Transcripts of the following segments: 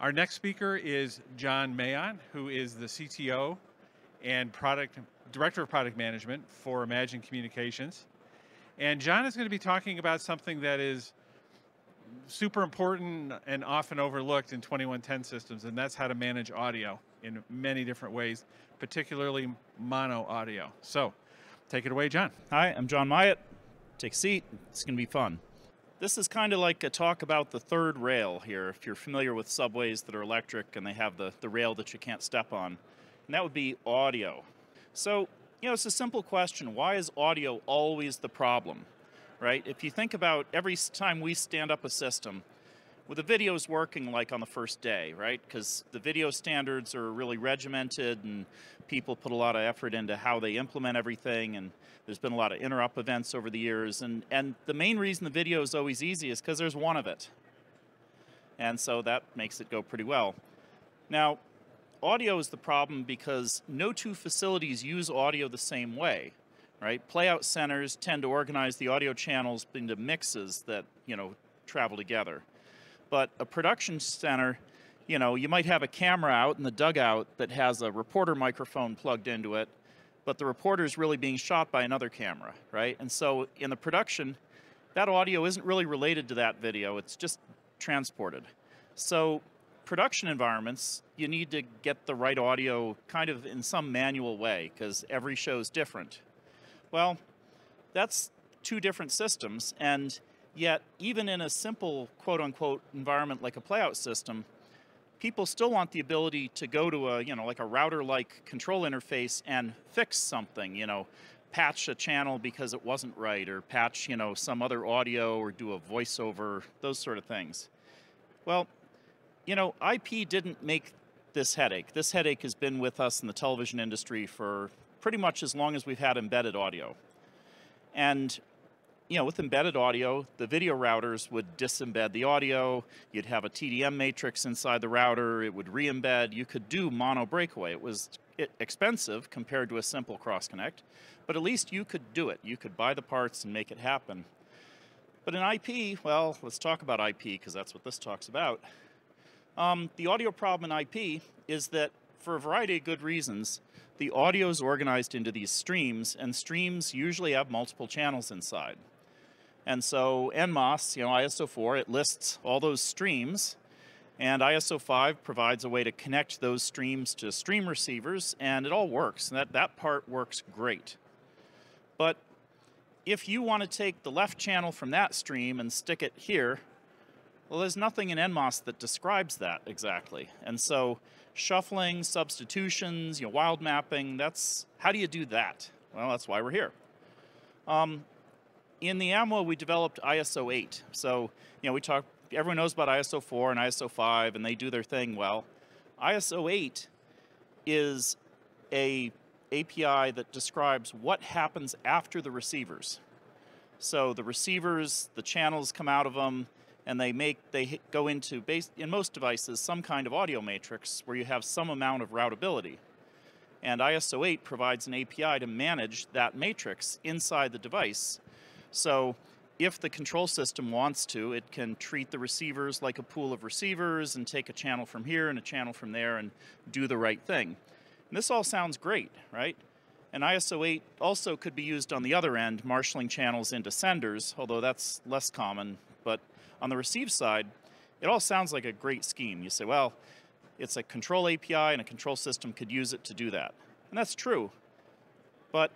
Our next speaker is John Mailhot, who is the CTO and Director of Product Management for Imagine Communications. And John is going to be talking about something that is super important and often overlooked in 2110 systems, and that's how to manage audio in many different ways, particularly mono audio. So, take it away, John. Hi, I'm John Mailhot. Take a seat. It's going to be fun. This is kind of like a talk about the third rail here, if you're familiar with subways that are electric and they have the rail that you can't step on. And that would be audio. So, it's a simple question. Why is audio always the problem, right? If you think about every time we stand up a system, well, the video is working like on the first day, right? Because the video standards are really regimented and people put a lot of effort into how they implement everything, and there's been a lot of interrupt events over the years. And the main reason the video is always easy is because there's one of it. And so that makes it go pretty well. Now, audio is the problem because no two facilities use audio the same way, right? Playout centers tend to organize the audio channels into mixes that, travel together. But a production center, you might have a camera out in the dugout that has a reporter microphone plugged into it, but the reporter is really being shot by another camera, right? And so in the production, that audio isn't really related to that video. It's just transported. So production environments, you need to get the right audio kind of in some manual way because every show is different. Well, that's two different systems, and yet even in a simple quote-unquote environment like a playout system, people still want the ability to go to a, like a router-like control interface and fix something, patch a channel because it wasn't right, or patch, some other audio, or do a voiceover, those sort of things. Well, IP didn't make this headache. This headache has been with us in the television industry for pretty much as long as we've had embedded audio. And with embedded audio, the video routers would disembed the audio. You'd have a TDM matrix inside the router. It would re-embed. You could do mono breakaway. It was expensive compared to a simple cross-connect, but at least you could do it. You could buy the parts and make it happen. But in IP, well, let's talk about IP because that's what this talk's about. The audio problem in IP is that for a variety of good reasons, the audio is organized into these streams, and streams usually have multiple channels inside. And so NMOS, ISO4, it lists all those streams, and ISO5 provides a way to connect those streams to stream receivers, and it all works. And that part works great. But if you want to take the left channel from that stream and stick it here, well, there's nothing in NMOS that describes that exactly. And so shuffling, substitutions, wild mapping, how do you do that? Well, that's why we're here. In the AMWA, we developed ISO 8. So, everyone knows about ISO 4 and ISO 5, and they do their thing well. ISO 8 is a API that describes what happens after the receivers. So the receivers, the channels come out of them, and they go into, in most devices, some kind of audio matrix where you have some amount of routability. And ISO 8 provides an API to manage that matrix inside the device. So if the control system wants to, it can treat the receivers like a pool of receivers and take a channel from here and a channel from there and do the right thing. And this all sounds great, right? And ISO 8 also could be used on the other end, marshalling channels into senders, although that's less common. But on the receive side, it all sounds like a great scheme. You say, well, it's a control API and a control system could use it to do that. And that's true. But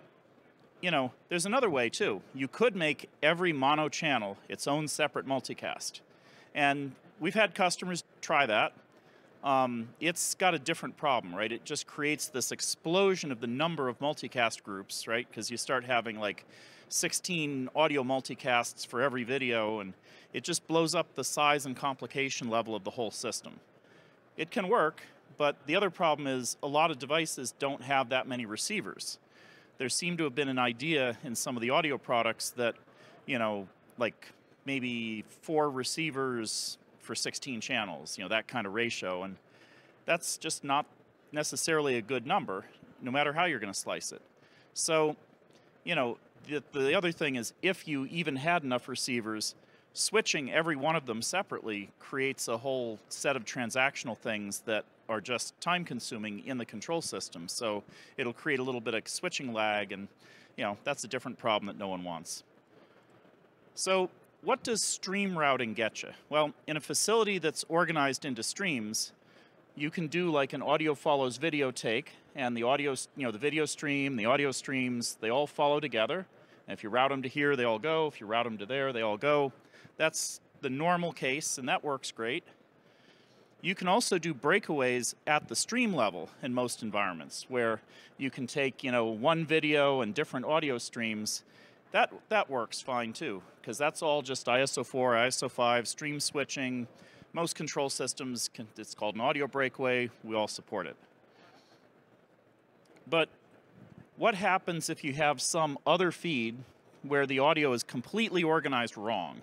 there's another way too. You could make every mono channel its own separate multicast. And we've had customers try that. It's got a different problem, right? It just creates this explosion of the number of multicast groups, right? Because you start having like 16 audio multicasts for every video, and it just blows up the size and complication level of the whole system. It can work, but the other problem is a lot of devices don't have that many receivers. There seemed to have been an idea in some of the audio products that, like maybe 4 receivers for 16 channels, that kind of ratio. And that's just not necessarily a good number, no matter how you're going to slice it. So, the other thing is if you even had enough receivers, switching every one of them separately creates a whole set of transactional things that are just time consuming in the control system. So it'll create a little bit of switching lag, and that's a different problem that no one wants. So what does stream routing get you? Well, in a facility that's organized into streams, you can do like an audio follows video take, and the audio, the video stream, the audio streams, they all follow together. And if you route them to here, they all go. If you route them to there, they all go. That's the normal case, and that works great. You can also do breakaways at the stream level in most environments, where you can take, one video and different audio streams. That works fine too, because that's all just ISO4, ISO5, stream switching. Most control systems, it's called an audio breakaway. We all support it. But what happens if you have some other feed where the audio is completely organized wrong?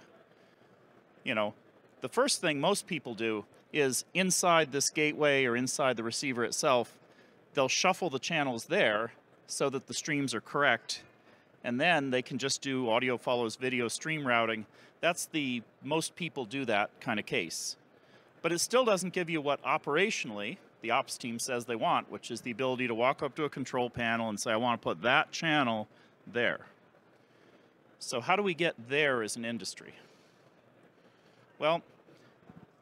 The first thing most people do is inside this gateway or inside the receiver itself, they'll shuffle the channels there so that the streams are correct, and then they can just do audio follows video stream routing. That's the most people do that kind of case. But it still doesn't give you what operationally the ops team says they want, which is the ability to walk up to a control panel and say, I want to put that channel there. So how do we get there as an industry? Well,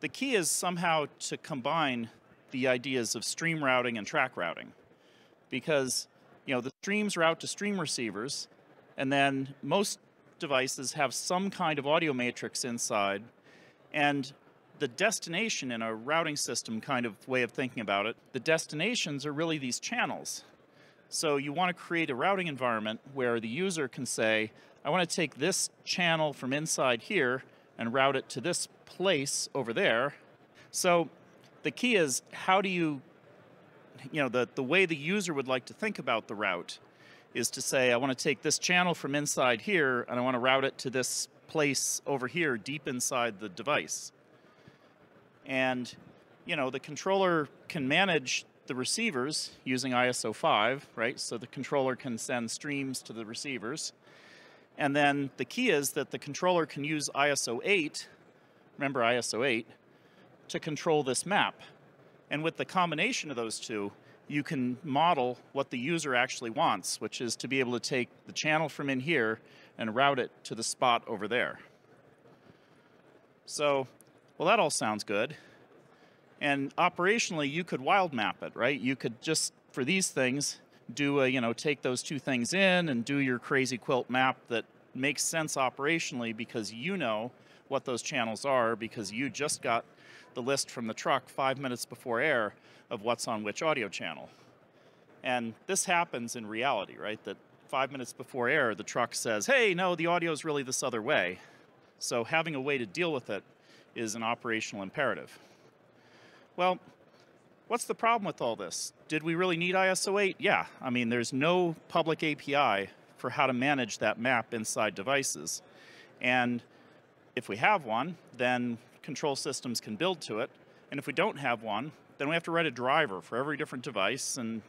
the key is somehow to combine the ideas of stream routing and track routing, because the streams route to stream receivers, and then most devices have some kind of audio matrix inside, and the destination in a routing system kind of way of thinking about it, the destinations are really these channels. So you want to create a routing environment where the user can say, I want to take this channel from inside here and route it to this place over there. So the key is, how do you, the way the user would like to think about the route is to say, I want to take this channel from inside here and I want to route it to this place over here deep inside the device. And, the controller can manage the receivers using ISO5, right? So the controller can send streams to the receivers. And then the key is that the controller can use ISO8, remember ISO8, to control this map. And with the combination of those two, you can model what the user actually wants, which is to be able to take the channel from in here and route it to the spot over there. So, well, that all sounds good. And operationally, you could wild map it, right? You could just, for these things, do a, take those two things in and do your crazy quilt map that makes sense operationally, because you know what those channels are, because you just got the list from the truck 5 minutes before air of what's on which audio channel. And this happens in reality, right? That 5 minutes before air, the truck says, hey, no, the audio is really this other way. So having a way to deal with it is an operational imperative. Well, what's the problem with all this? Did we really need ISO 8? Yeah. I mean, there's no public API for how to manage that map inside devices. And if we have one, then control systems can build to it. And if we don't have one, then we have to write a driver for every different device. And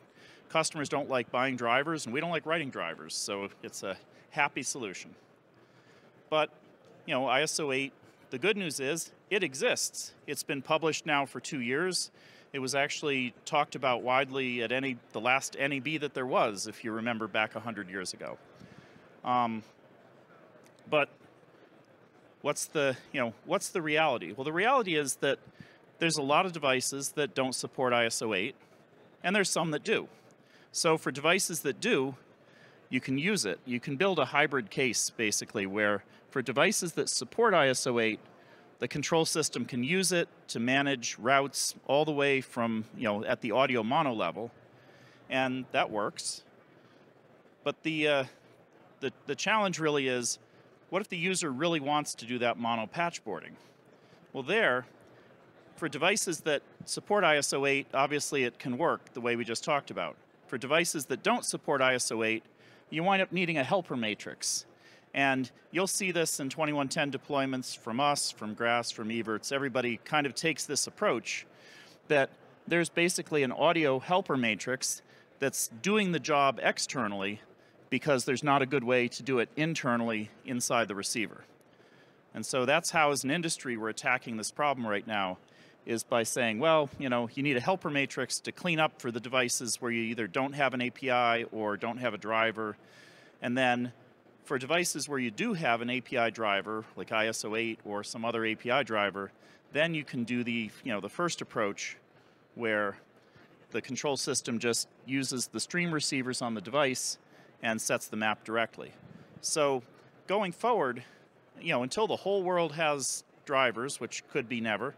customers don't like buying drivers, and we don't like writing drivers. So it's a happy solution. But, ISO 8, the good news is it exists. It's been published now for 2 years. It was actually talked about widely at the last NAB that there was, if you remember back 100 years ago. But what's the reality? Well, the reality is that there's a lot of devices that don't support ISO 8, and there's some that do. So for devices that do, you can use it. You can build a hybrid case, basically, where for devices that support ISO 8, the control system can use it to manage routes all the way from, at the audio mono level, and that works. But the challenge really is, what if the user really wants to do that mono patch boarding? Well, for devices that support ISO 8, obviously it can work the way we just talked about. For devices that don't support ISO 8, you wind up needing a helper matrix. And you'll see this in 2110 deployments from us, from Grass, from Evertz. Everybody kind of takes this approach that there's basically an audio helper matrix that's doing the job externally because there's not a good way to do it internally inside the receiver. And so that's how, as an industry, we're attacking this problem right now, is by saying, well, you need a helper matrix to clean up for the devices where you either don't have an API or don't have a driver. And then for devices where you do have an API driver, like ISO 8 or some other API driver, then you can do the first approach, where the control system just uses the stream receivers on the device and sets the map directly. So going forward, until the whole world has drivers, which could be never,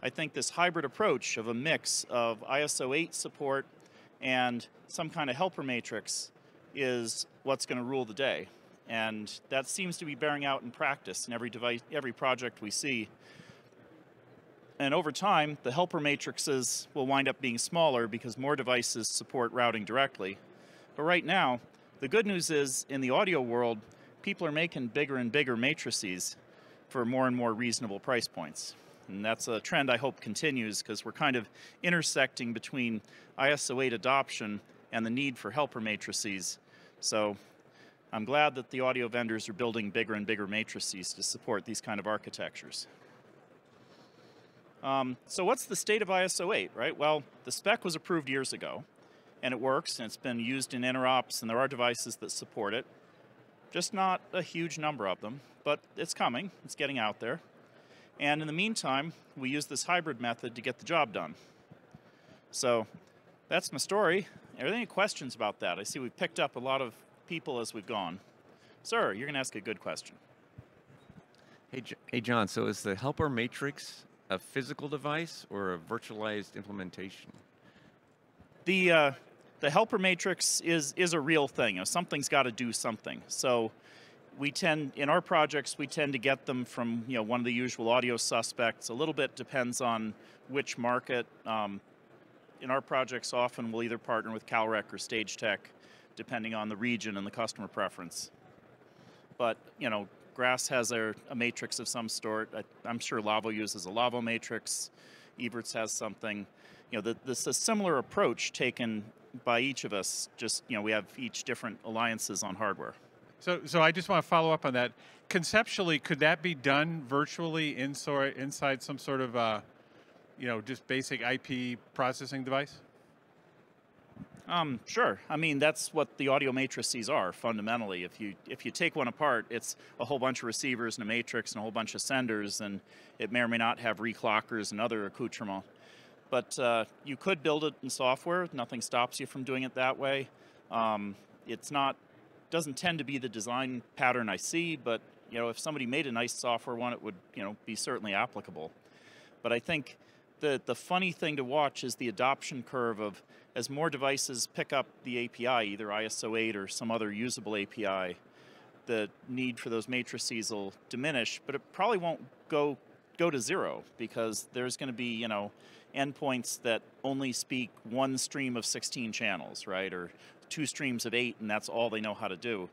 I think this hybrid approach of a mix of ISO 8 support and some kind of helper matrix is what's going to rule the day. And that seems to be bearing out in practice in every device, every project we see. And over time, the helper matrices will wind up being smaller because more devices support routing directly. But right now, the good news is, in the audio world, people are making bigger and bigger matrices for more and more reasonable price points. And that's a trend I hope continues, because we're kind of intersecting between ISO 8 adoption and the need for helper matrices. So I'm glad that the audio vendors are building bigger and bigger matrices to support these kind of architectures. So what's the state of ISO 8, right? Well, the spec was approved years ago, and it works, and it's been used in interops, and there are devices that support it. Just not a huge number of them, but it's coming. It's getting out there. And in the meantime, we use this hybrid method to get the job done. So that's my story. Are there any questions about that? I see we've picked up a lot of people as we've gone. Sir, you're going to ask a good question. Hey, John, so is the helper matrix a physical device or a virtualized implementation? The helper matrix is a real thing. Something's got to do something. So in our projects, we tend to get them from one of the usual audio suspects. A little bit depends on which market. In our projects, often we'll either partner with Calrec or StageTech, depending on the region and the customer preference. But Grass has a matrix of some sort. I'm sure Lavo uses a Lavo matrix. Evertz has something. This is a similar approach taken by each of us. Just we have each different alliances on hardware. So I just want to follow up on that. Conceptually, could that be done virtually inside some sort of just basic IP processing device? Sure. I mean, that's what the audio matrices are fundamentally. If you take one apart, it's a whole bunch of receivers and a matrix and a whole bunch of senders, and it may or may not have reclockers and other accoutrements. But you could build it in software. Nothing stops you from doing it that way. Doesn't tend to be the design pattern I see, but if somebody made a nice software one, it would be certainly applicable. But I think the funny thing to watch is the adoption curve of, as more devices pick up the API, either ISO 8 or some other usable API, the need for those matrices will diminish, but it probably won't go to zero, because there's going to be endpoints that only speak one stream of 16 channels, right, or 2 streams of 8, and that's all they know how to do.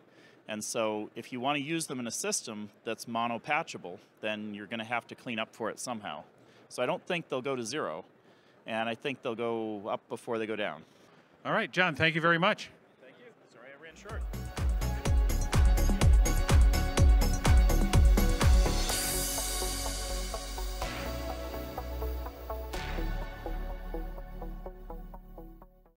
And so if you want to use them in a system that's mono-patchable, then you're going to have to clean up for it somehow. So I don't think they'll go to zero, and I think they'll go up before they go down. All right, John, thank you very much. Thank you. Sorry I ran short.